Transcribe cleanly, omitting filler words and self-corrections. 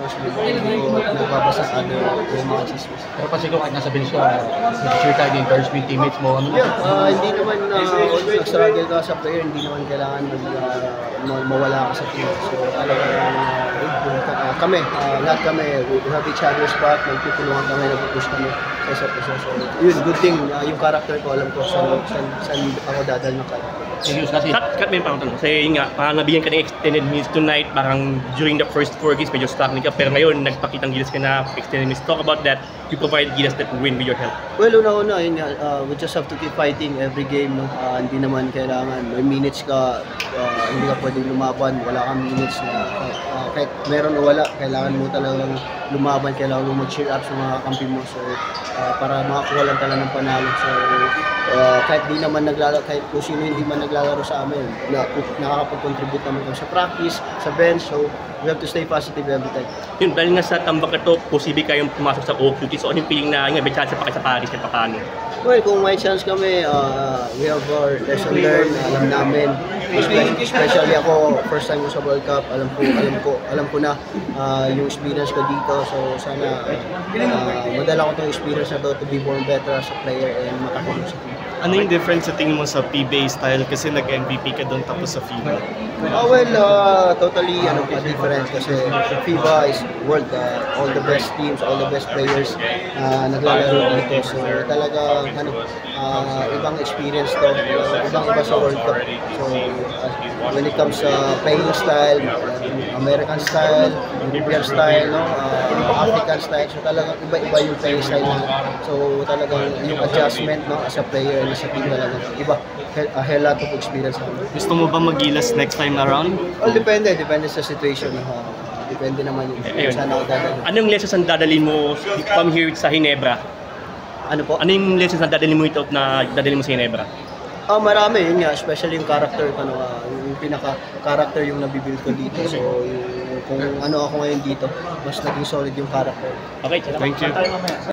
tapos hindi ko nagbabasa sa yung mga chismis. Pero kasi ko kahit nasa bench ka, nag-share tayo ng teammates mo. Ano? Yeah, hindi naman nag-struggle ka sa player, hindi naman kailangan mawala ka sa team. So kami, lahat kami, we have each other's back, nagtutulungan kami, nag-push kami sa isa't isa. So yun, good thing, yung character ko, alam ko saan ako dadal ng character. Serious kasi. Cut mo yung pangatang mo. Kasi yun nga, parang nabigyan ka ng extended minutes tonight, parang during the first 4 games, medyo struggling ka. Pero ngayon, nagpakitang gilas ka na extended minutes. Talk about that. You provide gilas that win with your help. Well, una-una, yun nga, we just have to keep fighting every game. No? Hindi naman kailangan, may minutes ka, hindi ka pwedeng lumaban, wala kang minutes na kahit meron o wala, kailangan mo talagang lumaban, kailangan mo mag-cheer up sa mga kampi mo. So, para makakuha lang talaga ng panalo. So, kahit di naman naglalaro, kahit kung sino hindi man naglalaro sa amin, nakakapag-contribute naman kami sa practice, sa bench, so we have to stay positive every time. Yun, dahil nga sa tambak ito, posible kayong pumasok sa OQT. So, ano yung feeling na may chance pa kayo sa Paris at paano? Well, kung may chance kami, we have our lesson learned, alam namin. Especially ako, first time ko sa World Cup, alam ko na yung experience ko dito. So sana madala ko tong experience na to be more better as a player and makatulong sa team. Ano yung difference sa tingin mo sa PBA style kasi nag-MVP ka doon tapos sa FIBA? Totally different kasi FIBA is world, all the best teams, all the best players naglalaro dito. So talaga ibang experience to, ibang-iba sa World Cup. So when it comes sa playing style, American style, European style, African style, so talagang iba-iba yung playing style na. So talagang yung adjustment as a player na sa team talaga iba. A hell lot of experience namin. Gusto mo ba magilas next time around? Well, depende sa situation. Depende naman yun. Saan ako dadalhin. Anong lessons ang dadalhin mo from here sa Ginebra? Ano po? Ano yung lessons na dadalhin mo sa Ginebra? Marami yun nga, especially yung character ko, yung pinaka-character yung nabibuild ko dito. So, kung ano ako ngayon dito, mas naging solid yung character. Okay, thank you.